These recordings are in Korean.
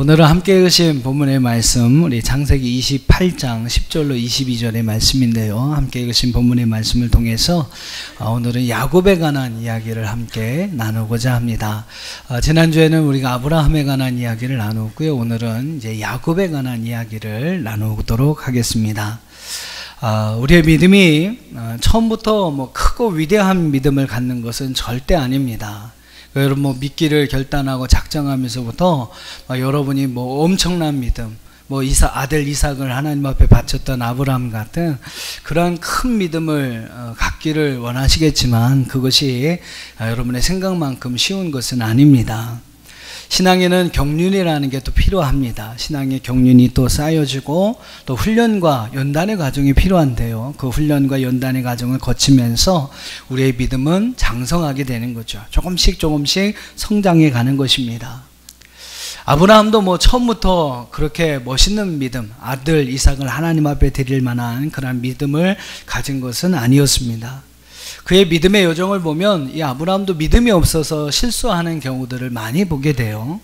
오늘은 함께 읽으신 본문의 말씀, 우리 창세기 28장 10절로 22절의 말씀인데요. 함께 읽으신 본문의 말씀을 통해서 오늘은 야곱에 관한 이야기를 함께 나누고자 합니다. 지난주에는 우리가 아브라함에 관한 이야기를 나누었고요. 오늘은 이제 야곱에 관한 이야기를 나누도록 하겠습니다. 우리의 믿음이 처음부터 크고 위대한 믿음을 갖는 것은 절대 아닙니다. 여러분 믿기를 결단하고 작정하면서부터 여러분이 엄청난 믿음, 아들 이삭을 하나님 앞에 바쳤던 아브라함 같은 그러한 큰 믿음을 갖기를 원하시겠지만 그것이 여러분의 생각만큼 쉬운 것은 아닙니다. 신앙에는 경륜이라는 게 또 필요합니다. 신앙의 경륜이 또 쌓여지고 또 훈련과 연단의 과정이 필요한데요. 그 훈련과 연단의 과정을 거치면서 우리의 믿음은 장성하게 되는 거죠. 조금씩 성장해 가는 것입니다. 아브라함도 처음부터 그렇게 멋있는 믿음, 아들 이삭을 하나님 앞에 드릴 만한 그런 믿음을 가진 것은 아니었습니다. 그의 믿음의 여정을 보면 이 아브라함도 믿음이 없어서 실수하는 경우들을 많이 보게 돼요.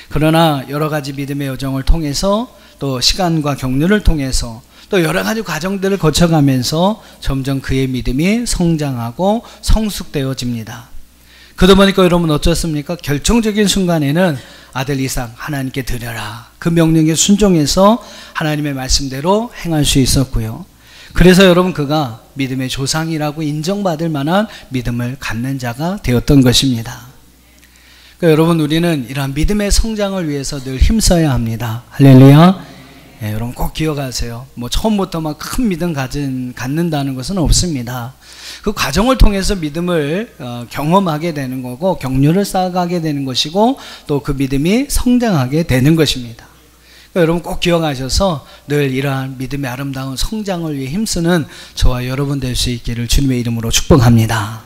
그러나 여러 가지 믿음의 여정을 통해서 또 시간과 경륜을 통해서 또 여러 가지 과정들을 거쳐가면서 점점 그의 믿음이 성장하고 성숙되어집니다. 그러다 보니까 여러분 어쩌습니까? 결정적인 순간에는 아들 이삭 하나님께 드려라, 그 명령에 순종해서 하나님의 말씀대로 행할 수 있었고요. 그래서 여러분 그가 믿음의 조상이라고 인정받을 만한 믿음을 갖는 자가 되었던 것입니다. 그러니까 여러분 우리는 이러한 믿음의 성장을 위해서 늘 힘써야 합니다. 할렐루야. 여러분 꼭 기억하세요. 처음부터 큰 믿음 갖는다는 것은 없습니다. 그 과정을 통해서 믿음을 경험하게 되는 거고 경륜을 쌓아가게 되는 것이고 또 그 믿음이 성장하게 되는 것입니다. 여러분 꼭 기억하셔서 늘 이러한 믿음의 아름다운 성장을 위해 힘쓰는 저와 여러분 될 수 있기를 주님의 이름으로 축복합니다.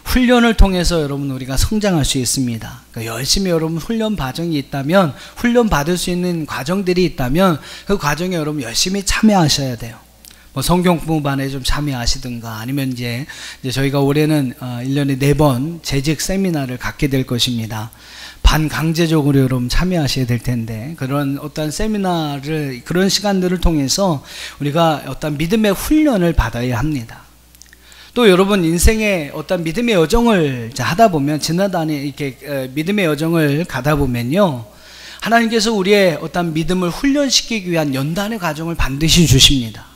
훈련을 통해서 여러분 우리가 성장할 수 있습니다. 그러니까 열심히 여러분 훈련 과정이 있다면, 훈련 받을 수 있는 과정들이 있다면 그 과정에 여러분 열심히 참여하셔야 돼요. 성경 공부반에 좀 참여하시든가 아니면 이제 저희가 올해는 1년에 4번 재직 세미나를 갖게 될 것입니다. 반강제적으로 여러분 참여하셔야 될 텐데 그런 어떤 세미나를, 그런 시간들을 통해서 우리가 어떤 믿음의 훈련을 받아야 합니다. 또 여러분 인생의 어떤 믿음의 여정을 하다 보면, 지나다니 이렇게 믿음의 여정을 가다 보면요, 하나님께서 우리의 어떤 믿음을 훈련시키기 위한 연단의 과정을 반드시 주십니다.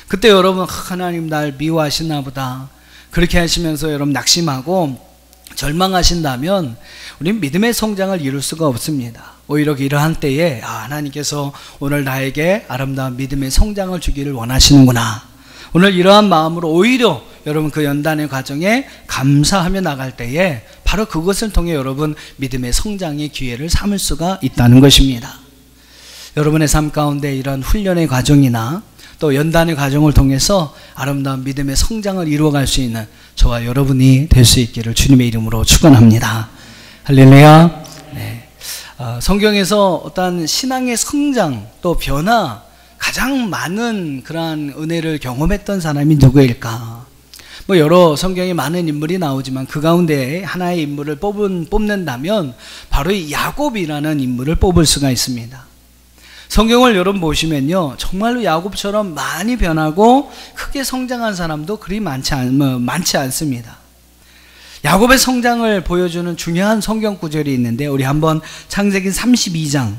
그때 여러분 하나님 날 미워하시나 보다 그렇게 하시면서 여러분 낙심하고 절망하신다면 우리는 믿음의 성장을 이룰 수가 없습니다. 오히려 이러한 때에 하나님께서 오늘 나에게 아름다운 믿음의 성장을 주기를 원하시는구나, 오늘 이러한 마음으로 오히려 여러분 그 연단의 과정에 감사하며 나갈 때에 바로 그것을 통해 여러분 믿음의 성장의 기회를 삼을 수가 있다는 것입니다. 여러분의 삶 가운데 이런 훈련의 과정이나 또 연단의 과정을 통해서 아름다운 믿음의 성장을 이루어갈 수 있는 저와 여러분이 될 수 있기를 주님의 이름으로 축원합니다. 할렐루야. 네. 성경에서 어떤 신앙의 성장 또 변화, 가장 많은 그러한 은혜를 경험했던 사람이 누구일까? 여러 성경에 많은 인물이 나오지만 그 가운데 하나의 인물을 뽑는다면 바로 이 야곱이라는 인물을 뽑을 수가 있습니다. 성경을 여러분 보시면요, 정말로 야곱처럼 많이 변하고 크게 성장한 사람도 그리 많지 않습니다. 야곱의 성장을 보여주는 중요한 성경 구절이 있는데 우리 한번 창세기 32장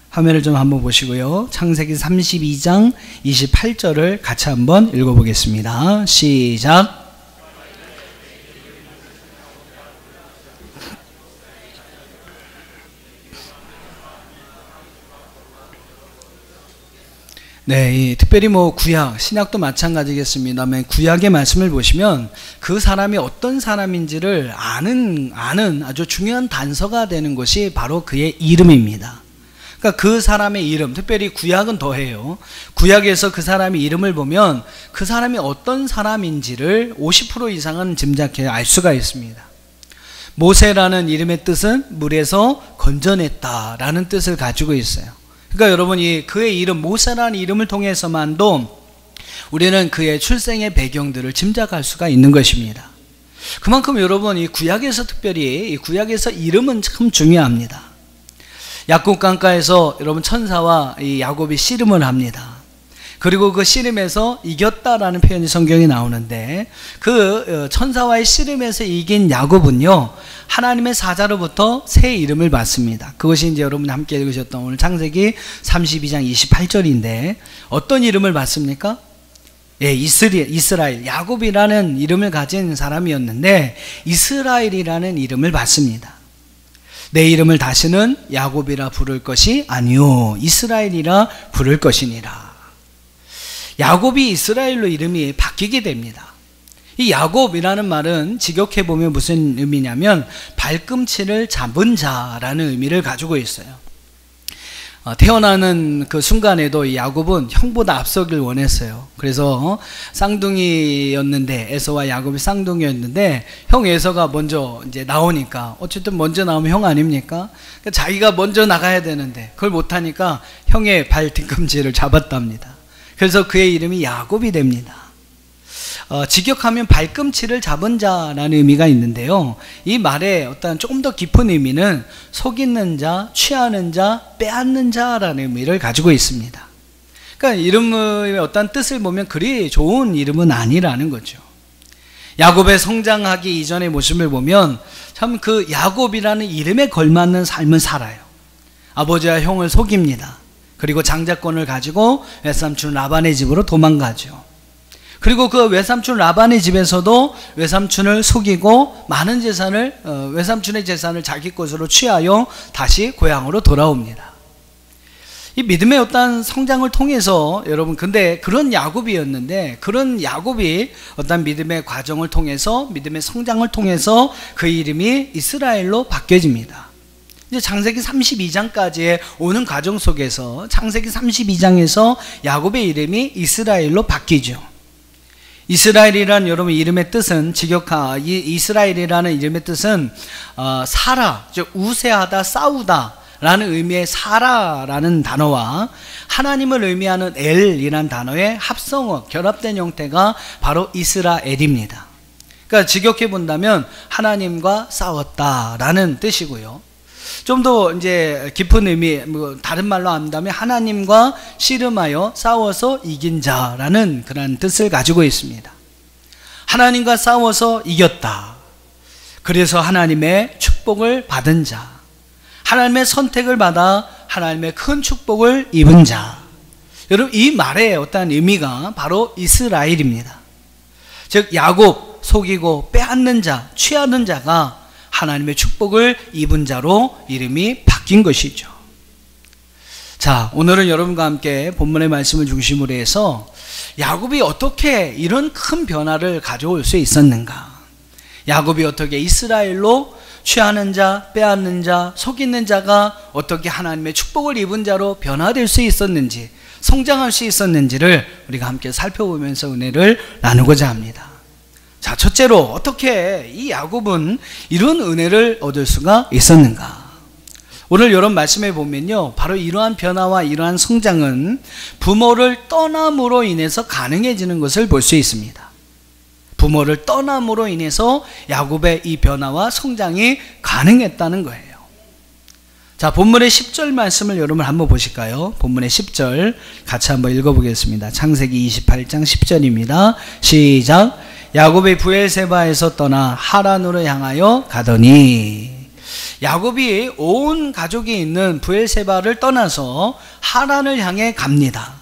화면을 좀 한번 보시고요. 창세기 32장 28절을 같이 한번 읽어보겠습니다. 시작. 네, 특별히 구약, 신약도 마찬가지겠습니다만 구약의 말씀을 보시면 그 사람이 어떤 사람인지를 아는 아주 중요한 단서가 되는 것이 바로 그의 이름입니다. 그러니까 그 사람의 이름, 특별히 구약은 더해요. 구약에서 그 사람의 이름을 보면 그 사람이 어떤 사람인지를 50% 이상은 짐작해 알 수가 있습니다. 모세라는 이름의 뜻은 물에서 건져냈다라는 뜻을 가지고 있어요. 그러니까 여러분 그의 이름, 모세라는 이름을 통해서만도 우리는 그의 출생의 배경들을 짐작할 수가 있는 것입니다. 그만큼 여러분 이 구약에서 특별히 이 구약에서 이름은 참 중요합니다. 약국 강가에서 여러분 천사와 이 야곱이 씨름을 합니다. 그리고 그 씨름에서 이겼다라는 표현이 성경에 나오는데, 그 천사와의 씨름에서 이긴 야곱은요, 하나님의 사자로부터 새 이름을 받습니다. 그것이 이제 여러분 함께 읽으셨던 오늘 창세기 32장 28절인데 어떤 이름을 받습니까? 예, 이스라엘, 야곱이라는 이름을 가진 사람이었는데 이스라엘이라는 이름을 받습니다. 내 이름을 다시는 야곱이라 부를 것이 아니요 이스라엘이라 부를 것이니라. 야곱이 이스라엘로 이름이 바뀌게 됩니다. 이 야곱이라는 말은 직역해보면 무슨 의미냐면 발꿈치를 잡은 자라는 의미를 가지고 있어요. 태어나는 그 순간에도 이 야곱은 형보다 앞서길 원했어요. 그래서 쌍둥이였는데, 에서와 야곱이 쌍둥이였는데 형 에서가 먼저 이제 나오니까, 어쨌든 먼저 나오면 형 아닙니까? 그러니까 자기가 먼저 나가야 되는데 그걸 못하니까 형의 발 뒤꿈치를 잡았답니다. 그래서 그의 이름이 야곱이 됩니다. 직역하면 발꿈치를 잡은 자라는 의미가 있는데요, 이 말에 어떤 조금 더 깊은 의미는 속이는 자, 취하는 자, 빼앗는 자라는 의미를 가지고 있습니다. 그러니까 이름의 어떤 뜻을 보면 그리 좋은 이름은 아니라는 거죠. 야곱의 성장하기 이전의 모습을 보면 참 그 야곱이라는 이름에 걸맞는 삶을 살아요. 아버지와 형을 속입니다. 그리고 장자권을 가지고 외삼촌 라반의 집으로 도망가죠. 그리고 그 외삼촌 라반의 집에서도 외삼촌을 속이고 많은 재산을, 외삼촌의 재산을 자기 것으로 취하여 다시 고향으로 돌아옵니다. 이 믿음의 어떤 성장을 통해서 여러분, 근데 그런 야곱이었는데, 그런 야곱이 어떤 믿음의 과정을 통해서, 믿음의 성장을 통해서 그 이름이 이스라엘로 바뀌어집니다. 이제 창세기 32장까지의 오는 과정 속에서 창세기 32장에서 야곱의 이름이 이스라엘로 바뀌죠. 이스라엘이라는 여러분 이름의 뜻은 이스라엘이라는 이름의 뜻은 사라, 즉 우세하다, 싸우다 라는 의미의 사라라는 단어와 하나님을 의미하는 엘이라는 단어의 합성어, 결합된 형태가 바로 이스라엘입니다. 그러니까 직역해 본다면 하나님과 싸웠다라는 뜻이고요. 좀 더 이제 깊은 의미, 다른 말로 한다면 하나님과 씨름하여 싸워서 이긴 자라는 그런 뜻을 가지고 있습니다. 하나님과 싸워서 이겼다. 그래서 하나님의 축복을 받은 자, 하나님의 선택을 받아 하나님의 큰 축복을 입은 자. 여러분, 이 말의 어떤 의미가 바로 이스라엘입니다. 즉 야곱, 속이고 빼앗는 자, 취하는 자가 하나님의 축복을 입은 자로 이름이 바뀐 것이죠. 자, 오늘은 여러분과 함께 본문의 말씀을 중심으로 해서 야곱이 어떻게 이런 큰 변화를 가져올 수 있었는가, 야곱이 어떻게 이스라엘로 취하는 자, 빼앗는 자, 속이는 자가 어떻게 하나님의 축복을 입은 자로 변화될 수 있었는지, 성장할 수 있었는지를 우리가 함께 살펴보면서 은혜를 나누고자 합니다. 자, 첫째로 어떻게 이 야곱은 이런 은혜를 얻을 수가 있었는가? 오늘 이런 말씀에 보면요, 바로 이러한 변화와 이러한 성장은 부모를 떠남으로 인해서 가능해지는 것을 볼 수 있습니다. 부모를 떠남으로 인해서 야곱의 이 변화와 성장이 가능했다는 거예요. 자, 본문의 10절 말씀을 여러분 한번 보실까요? 본문의 10절 같이 한번 읽어보겠습니다. 창세기 28장 10절입니다. 시작. 야곱이 브엘세바에서 떠나 하란으로 향하여 가더니, 야곱이 온 가족이 있는 브엘세바를 떠나서 하란을 향해 갑니다.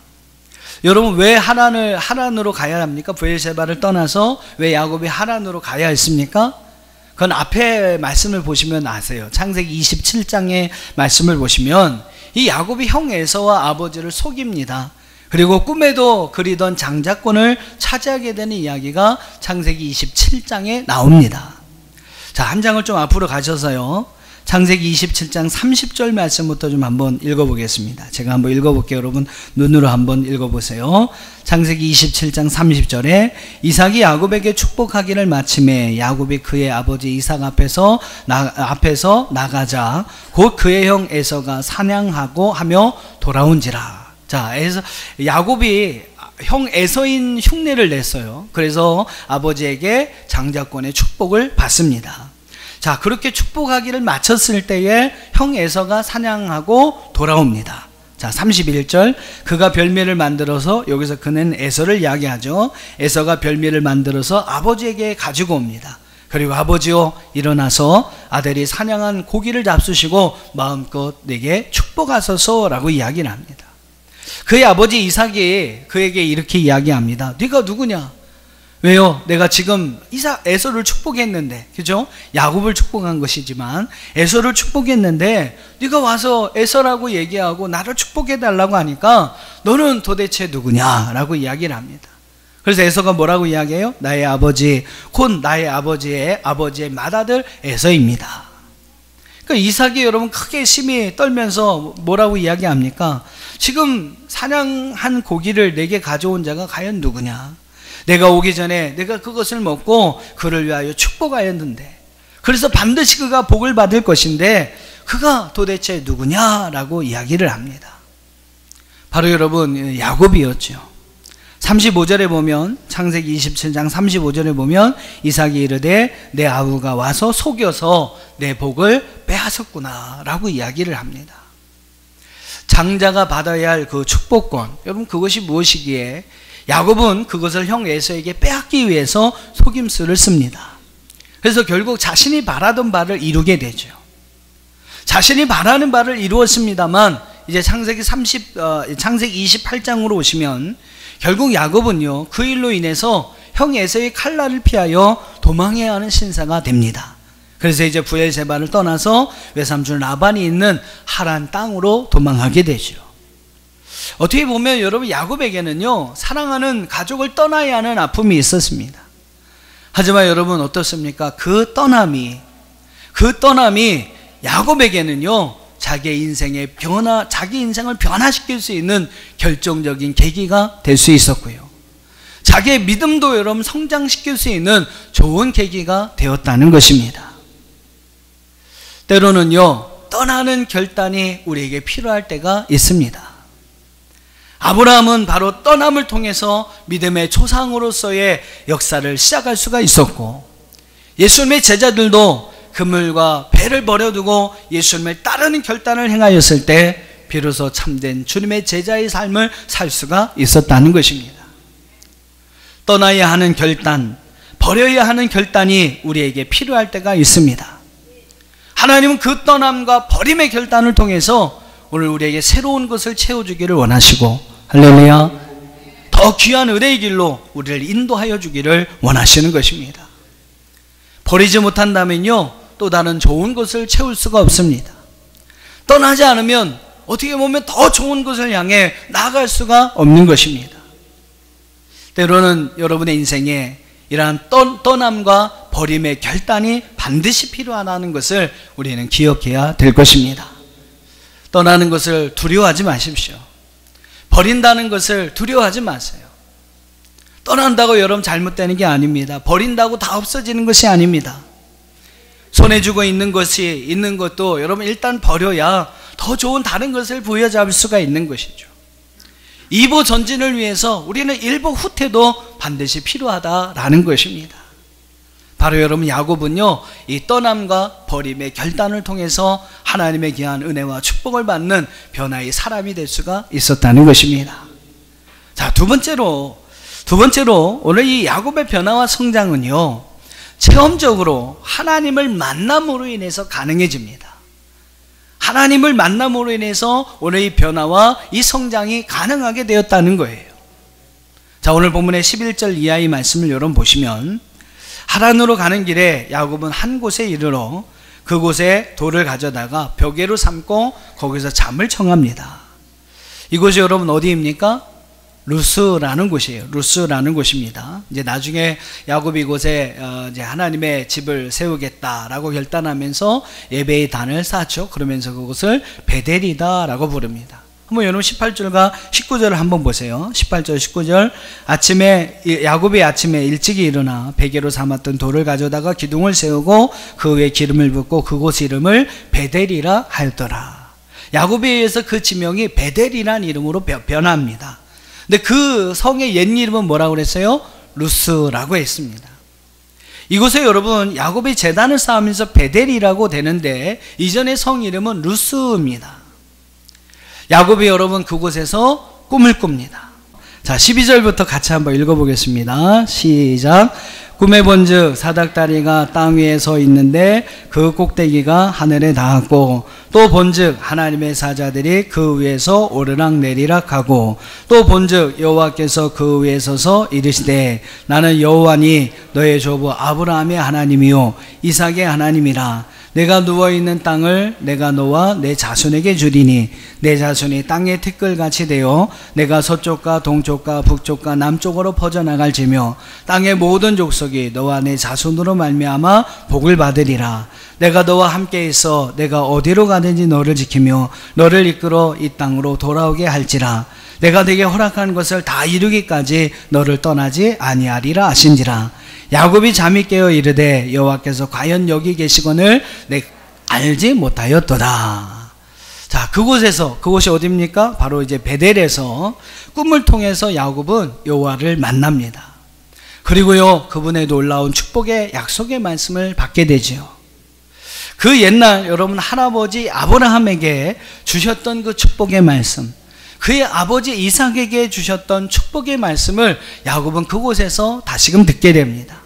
여러분, 왜 하란으로 가야 합니까? 브엘세바를 떠나서 왜 야곱이 하란으로 가야 했습니까? 그건 앞에 말씀을 보시면 아세요. 창세기 27장의 말씀을 보시면 이 야곱이 형 에서와 아버지를 속입니다. 그리고 꿈에도 그리던 장자권을 차지하게 되는 이야기가 창세기 27장에 나옵니다. 자, 한 장을 좀 앞으로 가셔서요, 창세기 27장 30절 말씀부터 좀 한번 읽어보겠습니다. 제가 한번 읽어볼게요. 여러분 눈으로 한번 읽어보세요. 창세기 27장 30절에 이삭이 야곱에게 축복하기를 마침에 야곱이 그의 아버지 이삭 앞에서 나가자 곧 그의 형 에서가 사냥하고 하며 돌아온지라. 자, 야곱이 형 에서인 흉내를 냈어요. 그래서 아버지에게 장자권의 축복을 받습니다. 자, 그렇게 축복하기를 마쳤을 때에 형 에서가 사냥하고 돌아옵니다. 자, 31절. 그가 별미를 만들어서, 여기서 그는 에서를 이야기하죠. 에서가 별미를 만들어서 아버지에게 가지고 옵니다. 그리고 아버지요, 일어나서 아들이 사냥한 고기를 잡수시고 마음껏 내게 축복하소서라고 이야기를 합니다. 그의 아버지 이삭이 그에게 이렇게 이야기합니다. 네가 누구냐? 왜요? 내가 지금 에서를 축복했는데, 그죠? 야곱을 축복한 것이지만 에서를 축복했는데 네가 와서 에서라고 얘기하고 나를 축복해달라고 하니까 너는 도대체 누구냐라고 이야기를 합니다. 그래서 에서가 뭐라고 이야기해요? 나의 아버지, 곧 나의 아버지의 맏아들 에서입니다. 그러니까 이삭이 여러분 크게 심히 떨면서 뭐라고 이야기합니까? 지금 사냥한 고기를 내게 가져온 자가 과연 누구냐? 내가 오기 전에 내가 그것을 먹고 그를 위하여 축복하였는데, 그래서 반드시 그가 복을 받을 것인데 그가 도대체 누구냐라고 이야기를 합니다. 바로 여러분 야곱이었죠. 35절에 보면, 창세기 27장 35절에 보면 이삭이 이르되 내 아우가 와서 속여서 내 복을 빼앗았구나 라고 이야기를 합니다. 장자가 받아야 할 그 축복권, 여러분 그것이 무엇이기에 야곱은 그것을 형 에서에게 빼앗기 위해서 속임수를 씁니다. 그래서 결국 자신이 바라던 바를 이루게 되죠. 자신이 바라는 바를 이루었습니다만 이제 창세기 28장으로 오시면 결국 야곱은요, 그 일로 인해서 형 에서의 칼날을 피하여 도망해야 하는 신사가 됩니다. 그래서 이제 부엘세바를 떠나서 외삼촌 라반이 있는 하란 땅으로 도망하게 되죠. 어떻게 보면 여러분 야곱에게는요, 사랑하는 가족을 떠나야 하는 아픔이 있었습니다. 하지만 여러분 어떻습니까? 그 떠남이 야곱에게는요, 자기 인생을 변화시킬 수 있는 결정적인 계기가 될 수 있었고요, 자기의 믿음도 여러분 성장시킬 수 있는 좋은 계기가 되었다는 것입니다. 때로는요, 떠나는 결단이 우리에게 필요할 때가 있습니다. 아브라함은 바로 떠남을 통해서 믿음의 조상으로서의 역사를 시작할 수가 있었고, 예수님의 제자들도 그물과 배를 버려두고 예수님을 따르는 결단을 행하였을 때 비로소 참된 주님의 제자의 삶을 살 수가 있었다는 것입니다. 떠나야 하는 결단, 버려야 하는 결단이 우리에게 필요할 때가 있습니다. 하나님은 그 떠남과 버림의 결단을 통해서 오늘 우리에게 새로운 것을 채워주기를 원하시고, 할렐루야, 더 귀한 은혜의 길로 우리를 인도하여 주기를 원하시는 것입니다. 버리지 못한다면요, 또 다른 좋은 것을 채울 수가 없습니다. 떠나지 않으면 어떻게 보면 더 좋은 것을 향해 나아갈 수가 없는 것입니다. 때로는 여러분의 인생에 이러한 떠남과 버림의 결단이 반드시 필요하다는 것을 우리는 기억해야 될 것입니다. 떠나는 것을 두려워하지 마십시오. 버린다는 것을 두려워하지 마세요. 떠난다고 여러분 잘못되는 게 아닙니다. 버린다고 다 없어지는 것이 아닙니다. 손에 쥐고 있는 것도 여러분 일단 버려야 더 좋은 다른 것을 부여잡을 수가 있는 것이죠. 이보 전진을 위해서 우리는 일보 후퇴도 반드시 필요하다라는 것입니다. 바로 여러분 야곱은요, 이 떠남과 버림의 결단을 통해서 하나님의 귀한 은혜와 축복을 받는 변화의 사람이 될 수가 있었다는 것입니다. 자, 두 번째로 오늘 이 야곱의 변화와 성장은요, 체험적으로 하나님을 만남으로 인해서 가능해집니다. 하나님을 만남으로 인해서 오늘 이 변화와 이 성장이 가능하게 되었다는 거예요. 자, 오늘 본문의 11절 이하의 말씀을 여러분 보시면, 하란으로 가는 길에 야곱은 한 곳에 이르러 그곳에 돌을 가져다가 벽에로 삼고 거기서 잠을 청합니다. 이곳이 여러분 어디입니까? 루스라는 곳이에요. 루스라는 곳입니다. 이제 나중에 야곱이 이곳에 이제 하나님의 집을 세우겠다라고 결단하면서 예배의 단을 쌓죠. 그러면서 그곳을 베델이다라고 부릅니다. 한번 여러분 18절과 19절을 한번 보세요. 18절 19절. 야곱이 아침에 일찍이 일어나 베개로 삼았던 돌을 가져다가 기둥을 세우고 그 위에 기름을 붓고 그곳 이름을 베델이라 하였더라. 야곱에 의해서 그 지명이 베델이라는 이름으로 변합니다. 근데 그 성의 옛 이름은 뭐라고 그랬어요? 루스라고 했습니다. 이곳에 여러분 야곱이 제단을 쌓으면서 베델이라고 되는데 이전의 성 이름은 루스입니다. 야곱이 여러분 그곳에서 꿈을 꿉니다. 자, 12절부터 같이 한번 읽어보겠습니다. 시작. 꿈에 본즉 사닥다리가 땅 위에 서 있는데 그 꼭대기가 하늘에 닿았고, 또 본즉 하나님의 사자들이 그 위에서 오르락 내리락 하고, 또 본즉 여호와께서 그 위에 서서 이르시되 나는 여호와니 너의 조부 아브라함의 하나님이요 이삭의 하나님이라. 내가 누워있는 땅을 내가 너와 내 자손에게 주리니 내 자손이 땅의 티끌같이 되어 내가 서쪽과 동쪽과 북쪽과 남쪽으로 퍼져나갈지며 땅의 모든 족속이 너와 내 자손으로 말미암아 복을 받으리라. 내가 너와 함께 있어 내가 어디로 가든지 너를 지키며 너를 이끌어 이 땅으로 돌아오게 할지라. 내가 네게 허락한 것을 다 이루기까지 너를 떠나지 아니하리라 하신지라. 야곱이 잠이 깨어 이르되 여호와께서 과연 여기 계시거늘 내가 알지 못하였도다. 자, 그곳이 어디입니까? 바로 이제 베델에서 꿈을 통해서 야곱은 여호와를 만납니다. 그리고요, 그분의 놀라운 축복의 약속의 말씀을 받게 되지요. 그 옛날 여러분 할아버지 아브라함에게 주셨던 그 축복의 말씀, 그의 아버지 이삭에게 주셨던 축복의 말씀을 야곱은 그곳에서 다시금 듣게 됩니다.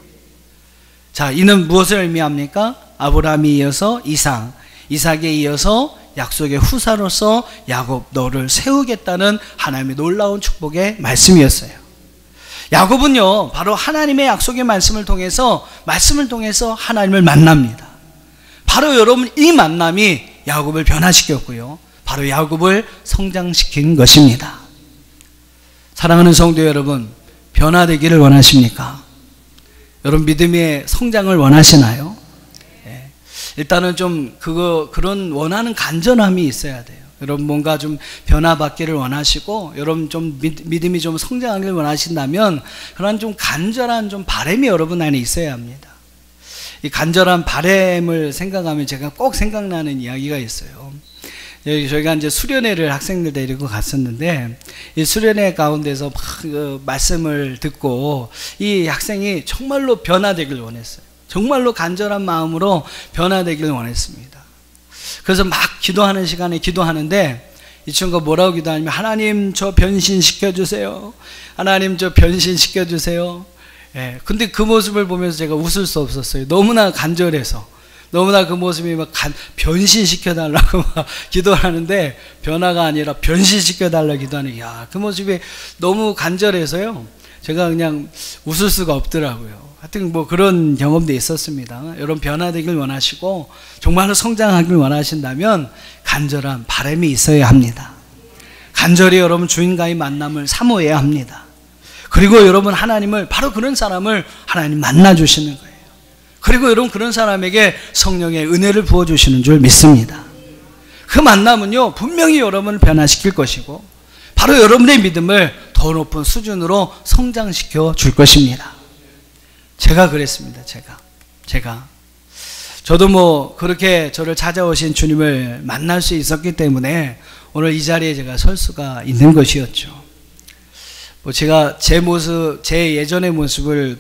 자, 이는 무엇을 의미합니까? 아브라함이 이어서 이삭, 이삭에 이어서 약속의 후사로서 야곱 너를 세우겠다는 하나님의 놀라운 축복의 말씀이었어요. 야곱은요 바로 하나님의 약속의 말씀을 통해서 하나님을 만납니다. 바로 여러분 이 만남이 야곱을 변화시켰고요, 바로 야곱을 성장시킨 것입니다. 사랑하는 성도 여러분, 변화되기를 원하십니까? 여러분 믿음의 성장을 원하시나요? 네. 일단은 좀 그런 원하는 간절함이 있어야 돼요. 여러분 뭔가 좀 변화받기를 원하시고, 여러분 좀 믿음이 좀 성장하기를 원하신다면 그런 좀 간절한 좀 바람이 여러분 안에 있어야 합니다. 이 간절한 바람을 생각하면 제가 꼭 생각나는 이야기가 있어요. 저희가 이제 수련회를 학생들 데리고 갔었는데, 이 수련회 가운데서 막 그 말씀을 듣고 이 학생이 정말로 변화되길 원했어요. 정말로 간절한 마음으로 변화되길 원했습니다. 그래서 막 기도하는 시간에 기도하는데 이 친구가 뭐라고 기도하냐면, 하나님 저 변신시켜 주세요. 하나님 저 변신시켜 주세요. 예, 근데 그 모습을 보면서 제가 웃을 수 없었어요. 너무나 간절해서. 너무나 그 모습이 막 변신시켜달라고 막 기도를 하는데, 변화가 아니라 변신시켜달라고 기도하는, 그 모습이 너무 간절해서요, 제가 그냥 웃을 수가 없더라고요. 하여튼 뭐 그런 경험도 있었습니다. 여러분 변화되길 원하시고 정말로 성장하길 원하신다면 간절한 바람이 있어야 합니다. 간절히 여러분 주인과의 만남을 사모해야 합니다. 그리고 여러분 하나님을, 바로 그런 사람을 하나님 만나주시는 거예요. 그리고 여러분 그런 사람에게 성령의 은혜를 부어주시는 줄 믿습니다. 그 만남은요 분명히 여러분을 변화시킬 것이고, 바로 여러분의 믿음을 더 높은 수준으로 성장시켜 줄 것입니다. 제가 그랬습니다. 저도 뭐 그렇게 저를 찾아오신 주님을 만날 수 있었기 때문에 오늘 이 자리에 제가 설 수가 있는 것이었죠. 뭐 제가 제 예전의 모습을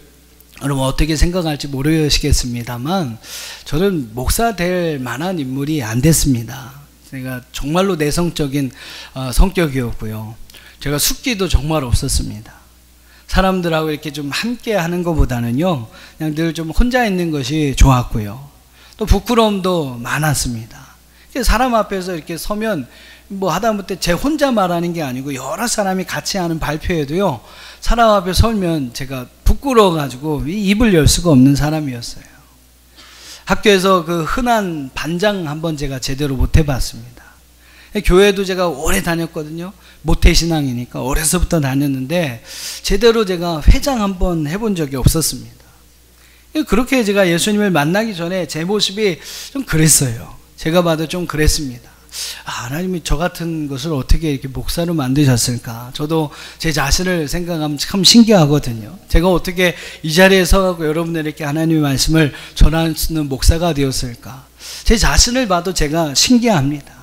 여러분 어떻게 생각할지 모르시겠습니다만, 저는 목사 될 만한 인물이 안 됐습니다. 제가 정말로 내성적인 성격이었고요. 제가 숙기도 정말 없었습니다. 사람들하고 이렇게 좀 함께 하는 것보다는요, 그냥 늘 좀 혼자 있는 것이 좋았고요. 또 부끄러움도 많았습니다. 사람 앞에서 이렇게 서면 뭐 하다못해 제 혼자 말하는 게 아니고 여러 사람이 같이 하는 발표에도요, 사람 앞에 설면 제가 부끄러워가지고 입을 열 수가 없는 사람이었어요. 학교에서 그 흔한 반장 한번 제가 제대로 못 해봤습니다. 교회도 제가 오래 다녔거든요. 모태신앙이니까 어려서부터 다녔는데 제대로 제가 회장 한번 해본 적이 없었습니다. 그렇게 제가 예수님을 만나기 전에 제 모습이 좀 그랬어요. 제가 봐도 좀 그랬습니다. 하나님이 저 같은 것을 어떻게 이렇게 목사로 만드셨을까? 저도 제 자신을 생각하면 참 신기하거든요. 제가 어떻게 이 자리에 서갖고 여러분들에게 하나님의 말씀을 전할 수 있는 목사가 되었을까? 제 자신을 봐도 제가 신기합니다.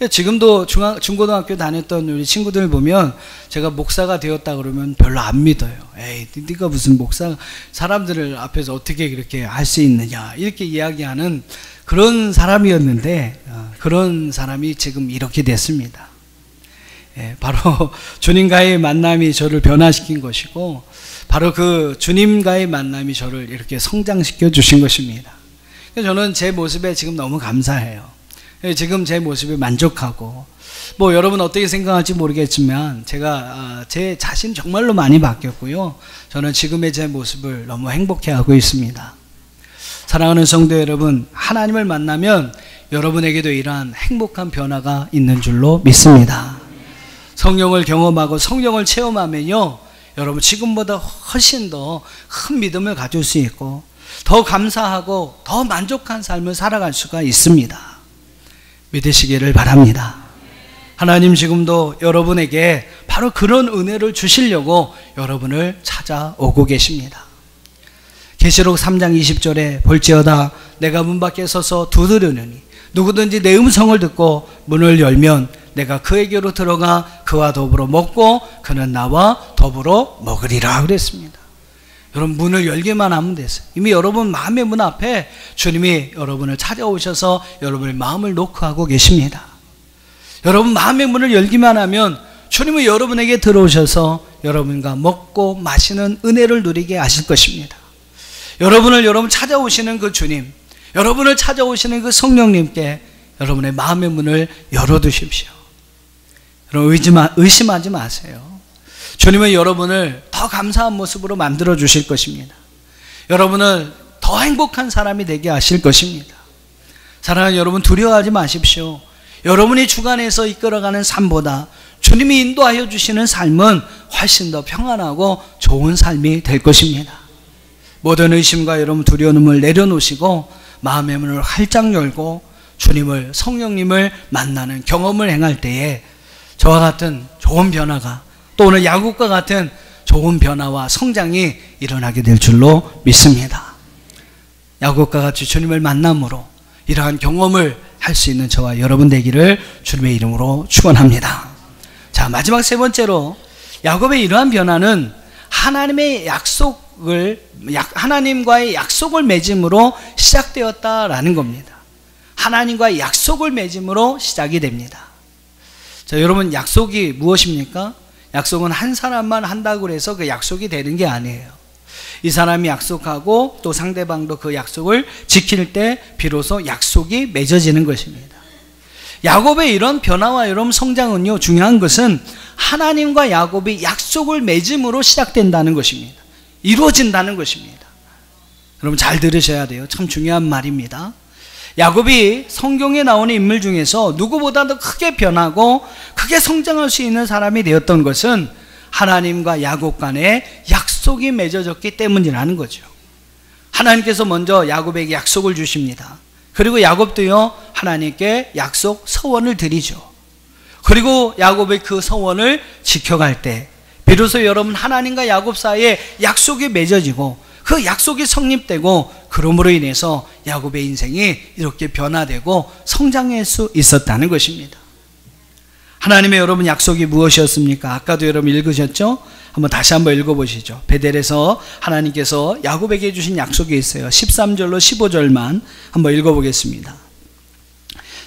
지금도 중고등학교 다녔던 우리 친구들 보면 제가 목사가 되었다 그러면 별로 안 믿어요. 에이, 네가 무슨 목사, 사람들을 앞에서 어떻게 그렇게 할 수 있느냐 이렇게 이야기하는 그런 사람이었는데 그런 사람이 지금 이렇게 됐습니다. 예, 바로 주님과의 만남이 저를 변화시킨 것이고 바로 그 주님과의 만남이 저를 이렇게 성장시켜 주신 것입니다. 저는 제 모습에 지금 너무 감사해요. 지금 제 모습에 만족하고 뭐 여러분 어떻게 생각할지 모르겠지만 제가 제 자신 정말로 많이 바뀌었고요. 저는 지금의 제 모습을 너무 행복해하고 있습니다. 사랑하는 성도 여러분, 하나님을 만나면 여러분에게도 이러한 행복한 변화가 있는 줄로 믿습니다. 성령을 경험하고 성령을 체험하면요, 여러분 지금보다 훨씬 더 큰 믿음을 가질 수 있고 더 감사하고 더 만족한 삶을 살아갈 수가 있습니다. 믿으시기를 바랍니다. 하나님 지금도 여러분에게 바로 그런 은혜를 주시려고 여러분을 찾아오고 계십니다. 계시록 3장 20절에 볼지어다 내가 문 밖에 서서 두드리노니 누구든지 내 음성을 듣고 문을 열면 내가 그에게로 들어가 그와 더불어 먹고 그는 나와 더불어 먹으리라 그랬습니다. 여러분 문을 열기만 하면 됐어요. 이미 여러분 마음의 문 앞에 주님이 여러분을 찾아오셔서 여러분의 마음을 노크하고 계십니다. 여러분 마음의 문을 열기만 하면 주님은 여러분에게 들어오셔서 여러분과 먹고 마시는 은혜를 누리게 하실 것입니다. 여러분 찾아오시는 그 주님, 여러분을 찾아오시는 그 성령님께 여러분의 마음의 문을 열어두십시오. 여러분 의심하지 마세요. 주님은 여러분을 더 감사한 모습으로 만들어 주실 것입니다. 여러분을 더 행복한 사람이 되게 하실 것입니다. 사랑하는 여러분, 두려워하지 마십시오. 여러분이 주관해서 이끌어가는 삶보다 주님이 인도하여 주시는 삶은 훨씬 더 평안하고 좋은 삶이 될 것입니다. 모든 의심과 여러분 두려움을 내려놓으시고 마음의 문을 활짝 열고 주님을, 성령님을 만나는 경험을 행할 때에 저와 같은 좋은 변화가, 또 오늘 야곱과 같은 좋은 변화와 성장이 일어나게 될 줄로 믿습니다. 야곱과 같이 주님을 만남으로 이러한 경험을 할 수 있는 저와 여러분 되기를 주님의 이름으로 축원합니다. 자, 마지막 세 번째로 야곱의 이러한 변화는 하나님과의 약속을 맺음으로 시작되었다라는 겁니다. 하나님과의 약속을 맺음으로 시작이 됩니다. 자, 여러분 약속이 무엇입니까? 약속은 한 사람만 한다고 해서 그 약속이 되는 게 아니에요. 이 사람이 약속하고 또 상대방도 그 약속을 지킬 때 비로소 약속이 맺어지는 것입니다. 야곱의 이런 변화와 이런 성장은요, 중요한 것은 하나님과 야곱이 약속을 맺음으로 시작된다는 것입니다. 이루어진다는 것입니다. 여러분 잘 들으셔야 돼요. 참 중요한 말입니다. 야곱이 성경에 나오는 인물 중에서 누구보다도 크게 변하고 크게 성장할 수 있는 사람이 되었던 것은 하나님과 야곱 간에 약속이 맺어졌기 때문이라는 거죠. 하나님께서 먼저 야곱에게 약속을 주십니다. 그리고 야곱도요, 하나님께 약속 서원을 드리죠. 그리고 야곱의 그 서원을 지켜갈 때 비로소 여러분 하나님과 야곱 사이에 약속이 맺어지고 그 약속이 성립되고 그러므로 인해서 야곱의 인생이 이렇게 변화되고 성장할 수 있었다는 것입니다. 하나님의 여러분 약속이 무엇이었습니까? 아까도 여러분 읽으셨죠? 다시 한번 읽어보시죠. 베델에서 하나님께서 야곱에게 주신 약속이 있어요. 13절로 15절만 한번 읽어보겠습니다.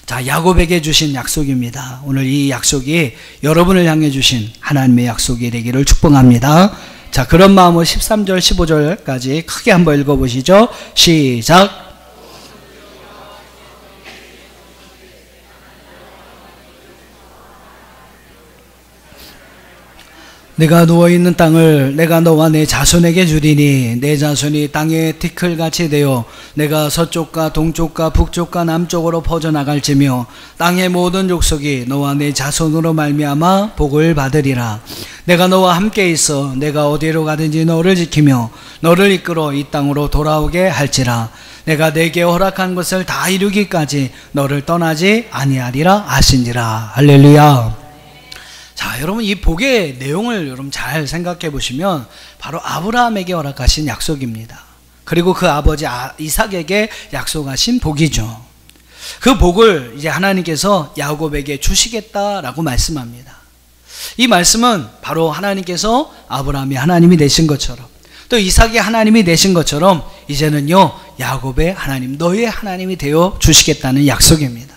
자, 야곱에게 주신 약속입니다. 오늘 이 약속이 여러분을 향해 주신 하나님의 약속이 되기를 축복합니다. 자, 그런 마음으로 13절 15절까지 크게 한번 읽어보시죠. 시작. 내가 누워있는 땅을 내가 너와 내 자손에게 주리니 내 자손이 땅의 티끌같이 되어 내가 서쪽과 동쪽과 북쪽과 남쪽으로 퍼져나갈지며 땅의 모든 족속이 너와 내 자손으로 말미암아 복을 받으리라. 내가 너와 함께 있어 내가 어디로 가든지 너를 지키며 너를 이끌어 이 땅으로 돌아오게 할지라. 내가 내게 허락한 것을 다 이루기까지 너를 떠나지 아니하리라 하신지라. 할렐루야. 자, 여러분 이 복의 내용을 여러분 잘 생각해 보시면 바로 아브라함에게 허락하신 약속입니다. 그리고 그 아버지 이삭에게 약속하신 복이죠. 그 복을 이제 하나님께서 야곱에게 주시겠다라고 말씀합니다. 이 말씀은 바로 하나님께서 아브라함이 하나님이 되신 것처럼 또 이삭이 하나님이 되신 것처럼 이제는요 야곱의 하나님, 너의 하나님이 되어 주시겠다는 약속입니다.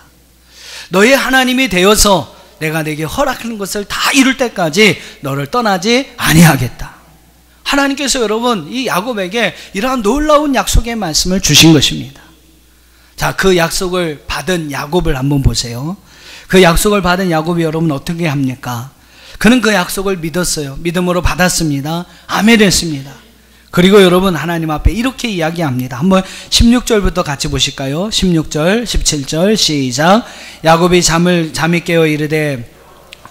너의 하나님이 되어서 내가 내게 허락하는 것을 다 이룰 때까지 너를 떠나지 아니하겠다. 하나님께서 여러분 이 야곱에게 이러한 놀라운 약속의 말씀을 주신 것입니다. 자, 그 약속을 받은 야곱을 한번 보세요. 그 약속을 받은 야곱이 여러분 어떻게 합니까? 그는 그 약속을 믿었어요. 믿음으로 받았습니다. 아멘 했습니다. 그리고 여러분 하나님 앞에 이렇게 이야기합니다. 한번 16절부터 같이 보실까요? 16절 17절 시작. 야곱이 잠이 깨어 이르되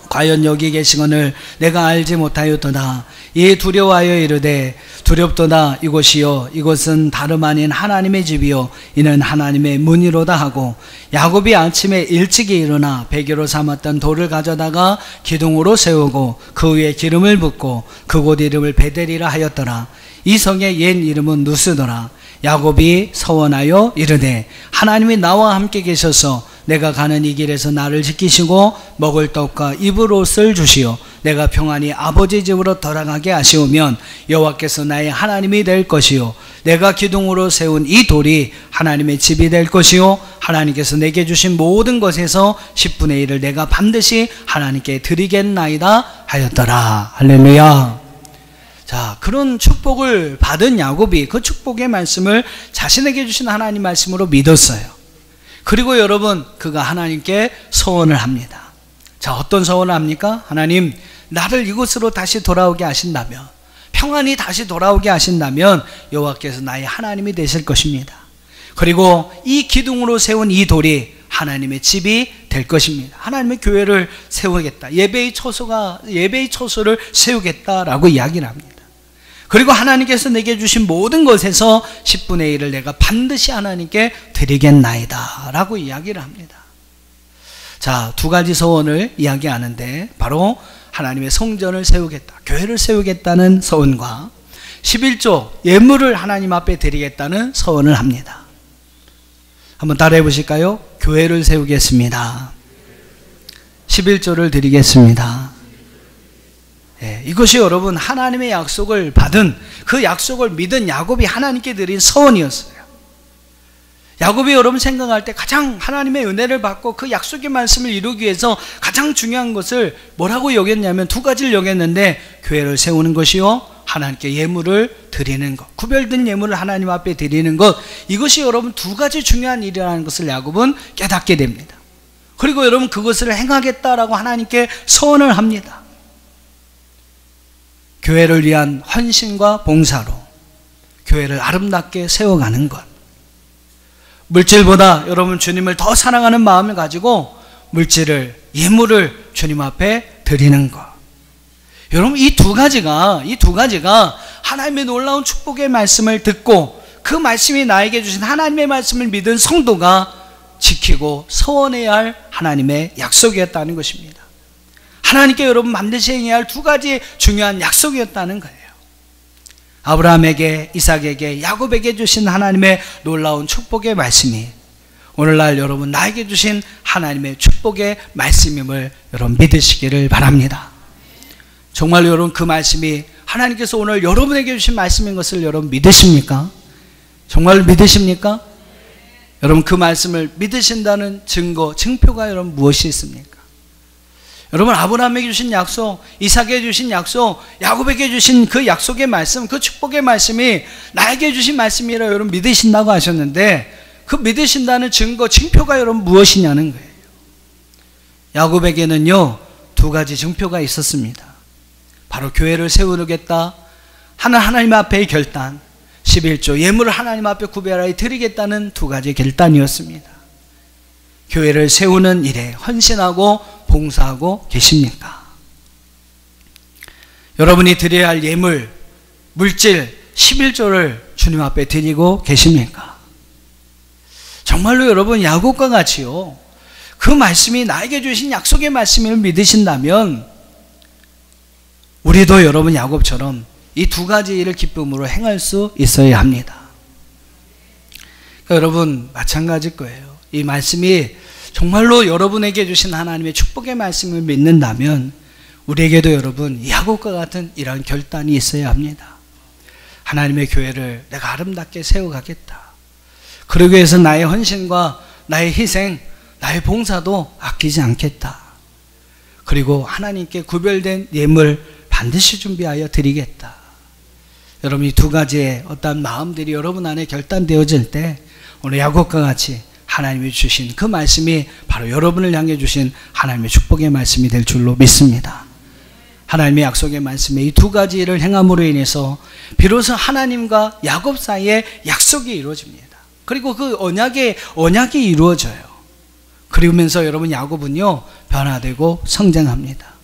과연 여기 계시거늘 내가 알지 못하였도다. 이에 두려워하여 이르되 두렵도다. 이곳이요 이곳은 다름 아닌 하나님의 집이요 이는 하나님의 문이로다 하고 야곱이 아침에 일찍이 일어나 베개로 삼았던 돌을 가져다가 기둥으로 세우고 그 위에 기름을 붓고 그곳 이름을 베델이라 하였더라. 이 성의 옛 이름은 누스더라. 야곱이 서원하여 이르되 하나님이 나와 함께 계셔서 내가 가는 이 길에서 나를 지키시고 먹을 떡과 입을 옷을 주시오 내가 평안히 아버지 집으로 돌아가게 하시오면 여호와께서 나의 하나님이 될 것이요 내가 기둥으로 세운 이 돌이 하나님의 집이 될 것이요 하나님께서 내게 주신 모든 것에서 10분의 1을 내가 반드시 하나님께 드리겠나이다 하였더라. 할렐루야. 자, 그런 축복을 받은 야곱이 그 축복의 말씀을 자신에게 주신 하나님 말씀으로 믿었어요. 그리고 여러분 그가 하나님께 서원을 합니다. 자, 어떤 서원을 합니까? 하나님 나를 이곳으로 다시 돌아오게 하신다면, 평안히 다시 돌아오게 하신다면 여호와께서 나의 하나님이 되실 것입니다. 그리고 이 기둥으로 세운 이 돌이 하나님의 집이 될 것입니다. 하나님의 교회를 세우겠다. 예배의 처소를 세우겠다라고 이야기를 합니다. 그리고 하나님께서 내게 주신 모든 것에서 10분의 1을 내가 반드시 하나님께 드리겠나이다 라고 이야기를 합니다. 자, 두 가지 서원을 이야기하는데 바로 하나님의 성전을 세우겠다, 교회를 세우겠다는 서원과 11조 예물을 하나님 앞에 드리겠다는 서원을 합니다. 한번 따라해 보실까요? 교회를 세우겠습니다. 11조를 드리겠습니다. 예, 이것이 여러분 하나님의 약속을 받은 그 약속을 믿은 야곱이 하나님께 드린 서원이었어요. 야곱이 여러분 생각할 때 가장 하나님의 은혜를 받고 그 약속의 말씀을 이루기 위해서 가장 중요한 것을 뭐라고 여겼냐면 두 가지를 여겼는데 교회를 세우는 것이요 하나님께 예물을 드리는 것, 구별된 예물을 하나님 앞에 드리는 것, 이것이 여러분 두 가지 중요한 일이라는 것을 야곱은 깨닫게 됩니다. 그리고 여러분 그것을 행하겠다라고 하나님께 서원을 합니다. 교회를 위한 헌신과 봉사로 교회를 아름답게 세워가는 것, 물질보다 여러분 주님을 더 사랑하는 마음을 가지고 물질을, 예물을 주님 앞에 드리는 것. 여러분 이 두 가지가 하나님의 놀라운 축복의 말씀을 듣고 그 말씀이 나에게 주신 하나님의 말씀을 믿은 성도가 지키고 서원해야 할 하나님의 약속이었다는 것입니다. 하나님께 여러분 반드시 행해야 할 두 가지 중요한 약속이었다는 거예요. 아브라함에게, 이삭에게, 야곱에게 주신 하나님의 놀라운 축복의 말씀이 오늘날 여러분 나에게 주신 하나님의 축복의 말씀임을 여러분 믿으시기를 바랍니다. 정말로 여러분 그 말씀이 하나님께서 오늘 여러분에게 주신 말씀인 것을 여러분 믿으십니까? 정말로 믿으십니까? 여러분 그 말씀을 믿으신다는 증거, 증표가 여러분 무엇이 있습니까? 여러분 아브라함에게 주신 약속, 이삭에게 주신 약속, 야곱에게 주신 그 약속의 말씀, 그 축복의 말씀이 나에게 주신 말씀이라 여러분 믿으신다고 하셨는데 그 믿으신다는 증거, 증표가 여러분 무엇이냐는 거예요. 야곱에게는요 두 가지 증표가 있었습니다. 바로 교회를 세우겠다 하는 하나님 앞의 결단, 11조 예물을 하나님 앞에 구별하여 드리겠다는 두 가지 결단이었습니다. 교회를 세우는 일에 헌신하고 봉사하고 계십니까? 여러분이 드려야 할 예물, 물질 11조를 주님 앞에 드리고 계십니까? 정말로 여러분 야곱과 같이요 그 말씀이 나에게 주신 약속의 말씀을 믿으신다면 우리도 여러분 야곱처럼 이 두 가지 일을 기쁨으로 행할 수 있어야 합니다. 그러니까 여러분 마찬가지일 거예요. 이 말씀이 정말로 여러분에게 주신 하나님의 축복의 말씀을 믿는다면 우리에게도 여러분 야곱과 같은 이러한 결단이 있어야 합니다. 하나님의 교회를 내가 아름답게 세워가겠다. 그러기 위해서 나의 헌신과 나의 희생, 나의 봉사도 아끼지 않겠다. 그리고 하나님께 구별된 예물 반드시 준비하여 드리겠다. 여러분 이 두 가지의 어떤 마음들이 여러분 안에 결단되어질 때 오늘 야곱과 같이 하나님이 주신 그 말씀이 바로 여러분을 향해 주신 하나님의 축복의 말씀이 될 줄로 믿습니다. 하나님의 약속의 말씀에 이 두 가지를 행함으로 인해서 비로소 하나님과 야곱 사이에 약속이 이루어집니다. 그리고 그 언약이 이루어져요. 그러면서 여러분 야곱은요 변화되고 성장합니다.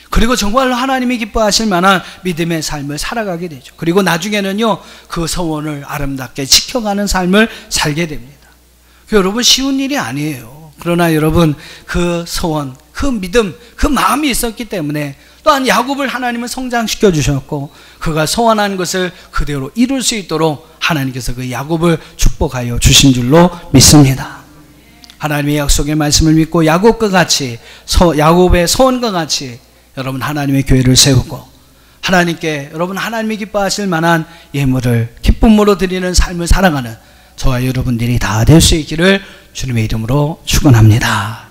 그리고 정말로 하나님이 기뻐하실 만한 믿음의 삶을 살아가게 되죠. 그리고 나중에는요 그 서원을 아름답게 지켜가는 삶을 살게 됩니다. 여러분 쉬운 일이 아니에요. 그러나 여러분 그 소원, 그 믿음, 그 마음이 있었기 때문에 또한 야곱을 하나님은 성장시켜 주셨고 그가 소원한 것을 그대로 이룰 수 있도록 하나님께서 그 야곱을 축복하여 주신 줄로 믿습니다. 하나님의 약속의 말씀을 믿고 야곱과 같이 야곱의 소원과 같이 여러분 하나님의 교회를 세우고 하나님께 여러분 하나님이 기뻐하실 만한 예물을 기쁨으로 드리는 삶을 살아가는 저와 여러분들이 다 될 수 있기를 주님의 이름으로 축원합니다.